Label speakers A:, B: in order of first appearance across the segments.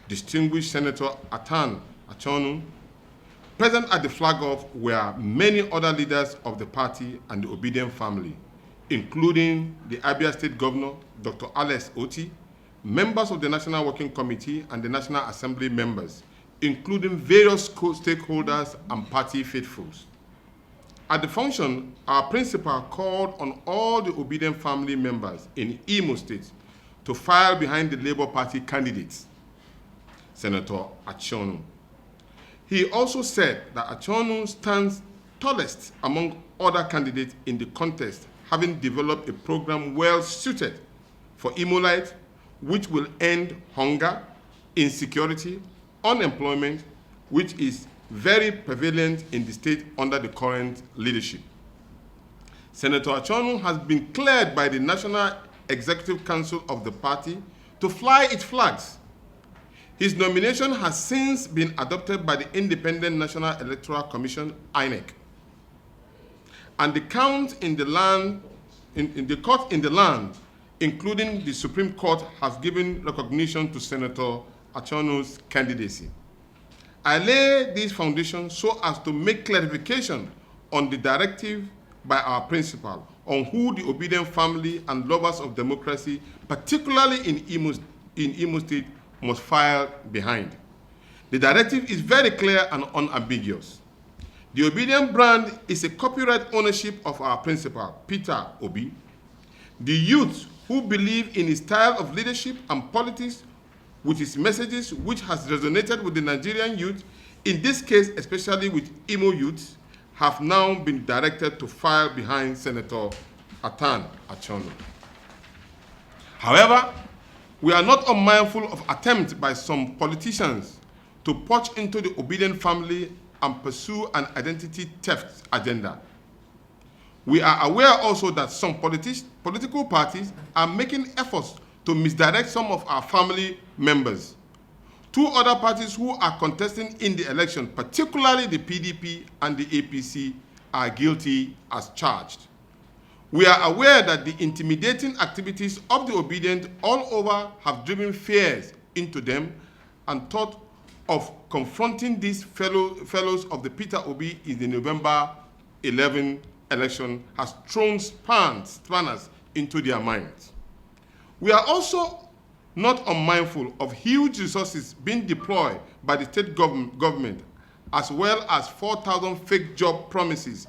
A: distinguished Senator Athan Achonu. Present at the flag-off were many other leaders of the party and the Obidients family, including the Abia State Governor, Dr. Alex Oti, members of the National Working Committee and the National Assembly members, including various stakeholders and party faithfuls. At the function, our principal called on all the Obidients family members in Imo State to file behind the Labour Party candidates, Senator Achonu. He also said that Achonu stands tallest among other candidates in the contest, having developed a program well suited for Imolites, which will end hunger, insecurity, unemployment, which is very prevalent in the state under the current leadership. Senator Achonu has been cleared by the National Executive Council of the party to fly its flags. His nomination has since been adopted by the Independent National Electoral Commission, INEC. And the count in the land, in the court in the land, including the Supreme Court, has given recognition to Senator Achonu's candidacy. I lay these foundations so as to make clarification on the directive by our principal on who the Obidients family and lovers of democracy, particularly in Imo State, must file behind. The directive is very clear and unambiguous. The Obidients brand is a copyright ownership of our principal, Peter Obi. The youth who believe in his style of leadership and politics, with his messages, which has resonated with the Nigerian youth, in this case especially with Imo youth, have now been directed to file behind Senator Athan Achonu. However, we are not unmindful of attempts by some politicians to poach into the Obidients family and pursue an identity theft agenda. We are aware also that some political parties are making efforts to misdirect some of our family members. Two other parties who are contesting in the election, particularly the PDP and the APC, are guilty as charged. We are aware that the intimidating activities of the Obidients all over have driven fears into them, and thought of confronting these fellows of the Peter Obi in the November 11 election has thrown spanners into their minds. We are also not unmindful of huge resources being deployed by the state government, as well as 4,000 fake job promises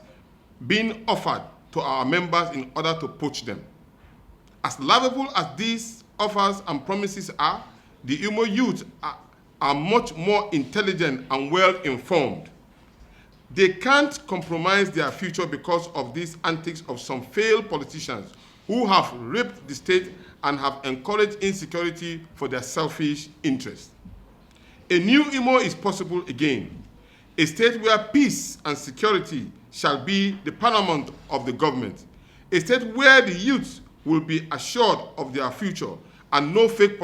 A: being offered to our members in order to poach them. As laughable as these offers and promises are, the Imo youth are much more intelligent and well-informed. They can't compromise their future because of these antics of some failed politicians who have raped the state and have encouraged insecurity for their selfish interests. A new Imo is possible again, a state where peace and security shall be the paramount of the government, a state where the youth will be assured of their future and no fake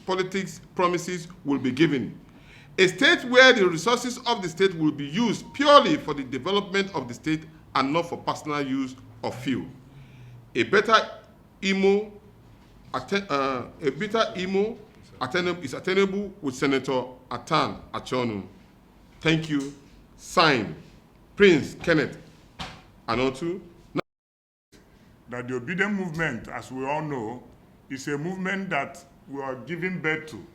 A: politics promises will be given, a state where the resources of the state will be used purely for the development of the state and not for personal use of few. A better Imo is attainable with Senator Athan Achonu. Thank you. Signed, Prince Kenneth Anotu.
B: That the Obidients movement, as we all know, is a movement that we are giving birth to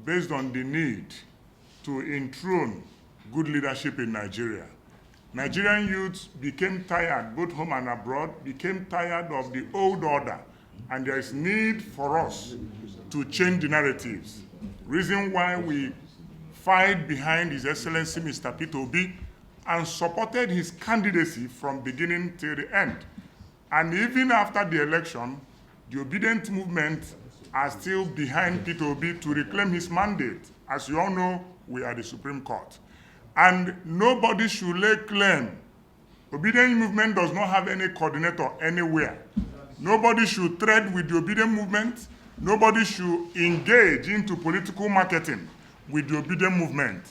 B: based on the need to enthrone good leadership in Nigeria. Nigerian youths became tired, both home and abroad, became tired of the old order, and there is need for us to change the narratives. Reason why we filed behind His Excellency Mr. Peter Obi and supported his candidacy from beginning till the end. And even after the election, the Obidients movement are still behind Peter Obi to reclaim his mandate. As you all know, we are the Supreme Court. And nobody should lay claim. Obidients movement does not have any coordinator anywhere. Nobody should trade with the Obidients movement. Nobody should engage into political marketing with the Obidients movement.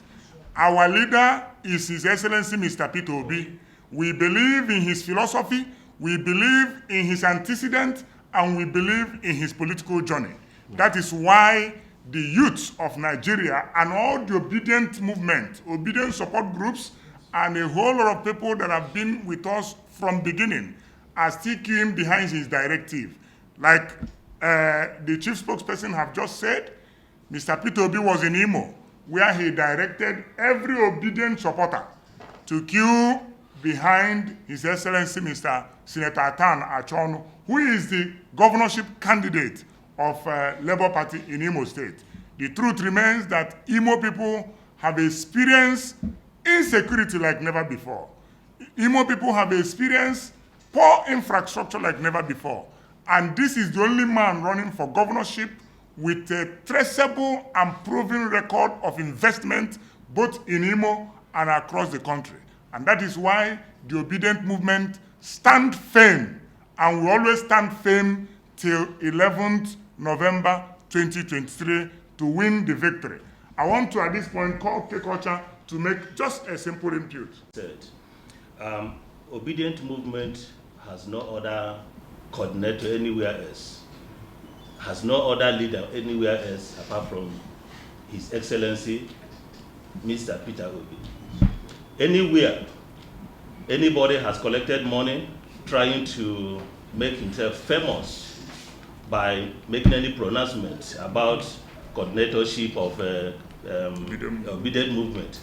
B: Our leader is His Excellency Mr. Peter Obi. We believe in his philosophy, we believe in his antecedent, and we believe in his political journey. That is why the youths of Nigeria and all the obedient movement, obedient support groups, and a whole lot of people that have been with us from beginning are still queuing behind his directive. Like the chief spokesperson have just said, Mr. Peter Obi was in Imo, where he directed every obedient supporter to queue behind His Excellency Mr. Senator Athan Achonu, who is the governorship candidate of Labour Party in Imo State. The truth remains that Imo people have experienced insecurity like never before. Imo people have experienced poor infrastructure like never before. And this is the only man running for governorship with a traceable and proven record of investment both in Imo and across the country. And that is why the obedient movement stand firm, and we always stand firm till 11th November 2023 to win the victory. I want to, at this point, call Kekocha to make just a simple input.
C: Obedient movement has no other coordinator anywhere else, has no other leader anywhere else apart from His Excellency Mr. Peter Obi. Anywhere anybody has collected money trying to make himself famous by making any pronouncement about coordinatorship of obedient movement,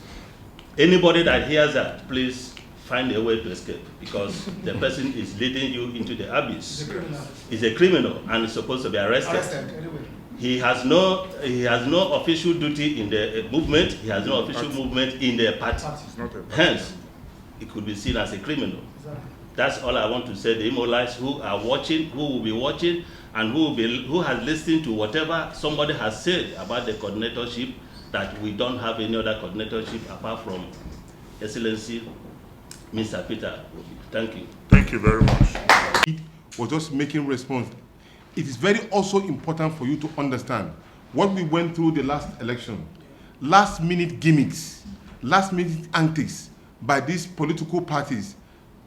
C: anybody that hears that, please find a way to escape, because the person is leading you into the abyss. He's a criminal and is supposed to be arrested. He has no official duty in the movement. He has no official movement in the party. Hence, he could be seen as a criminal. That's all I want to say. The Imolites who are watching, who will be watching, and who has listened to whatever somebody has said about the coordinatorship, that we don't have any other coordinatorship apart from Excellency Mr. Peter. Thank you.
B: Thank you very much.
A: Was just making response. It is very also important for you to understand what we went through the last election. Last minute gimmicks, last minute antics by these political parties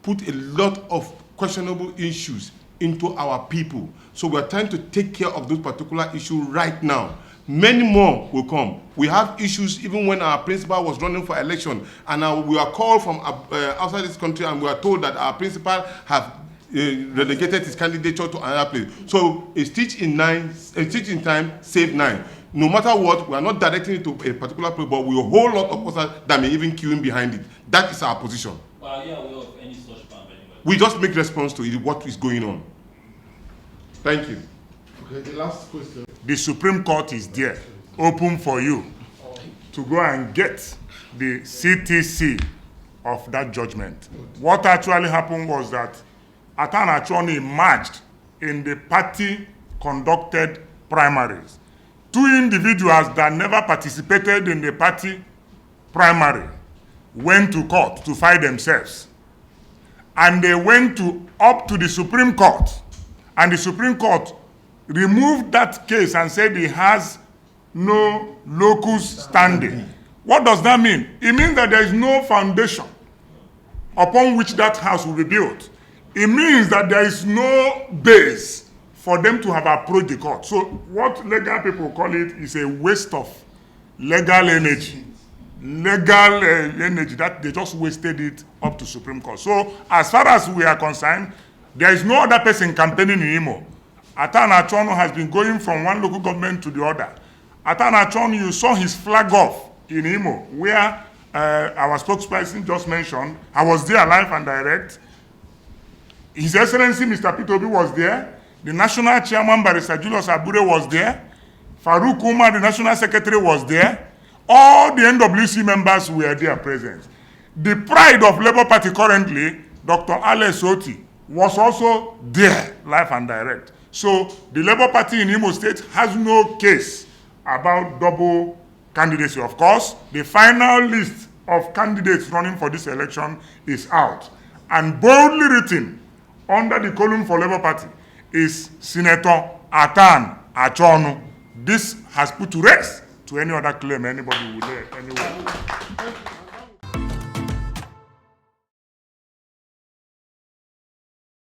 A: put a lot of questionable issues into our people. So we are trying to take care of those particular issues right now. Many more will come. We have issues even when our principal was running for election, and we are called from outside this country, and we are told that our principal have relegated his candidature to another place. So a stitch in time, save 9. No matter what, we are not directing it to a particular place, but we have a whole lot of others that may even queuing behind it. That is our position.
D: Well, are you aware of any such plan anyway?
A: We just make response to it, what is going on. Thank you.
E: Okay, the last question.
B: The Supreme Court is there, open for you to go and get the CTC of that judgment. What actually happened was that Athan Achonu emerged in the party-conducted primaries. 2 individuals that never participated in the party primary went to court to fight themselves. And they went up to the Supreme Court, and the Supreme Court removed that case and said he has no locus standing. What does that mean? It means that there is no foundation upon which that house will be built. It means that there is no base for them to have approached the court. So what legal people call it is a waste of legal energy. Legal energy that they just wasted it up to Supreme Court. So as far as we are concerned, there is no other person campaigning in Imo. Athan Achonu has been going from one local government to the other. Athan Achonu, you saw his flag off in Imo, where our spokesperson just mentioned. I was there live and direct. His Excellency Mr. Peter Obi was there. The National Chairman, Barrister Julius Abure, was there. Farouk Umar, the National Secretary, was there. All the NWC members were there present. The pride of Labour Party currently, Dr. Alex Oti, was also there, live and direct. So the Labour Party in Imo State has no case about double candidacy. Of course, the final list of candidates running for this election is out. And boldly written under the column for Labour Party is Senator Athan Achonu. This has put to rest to any other claim anybody would lay anywhere.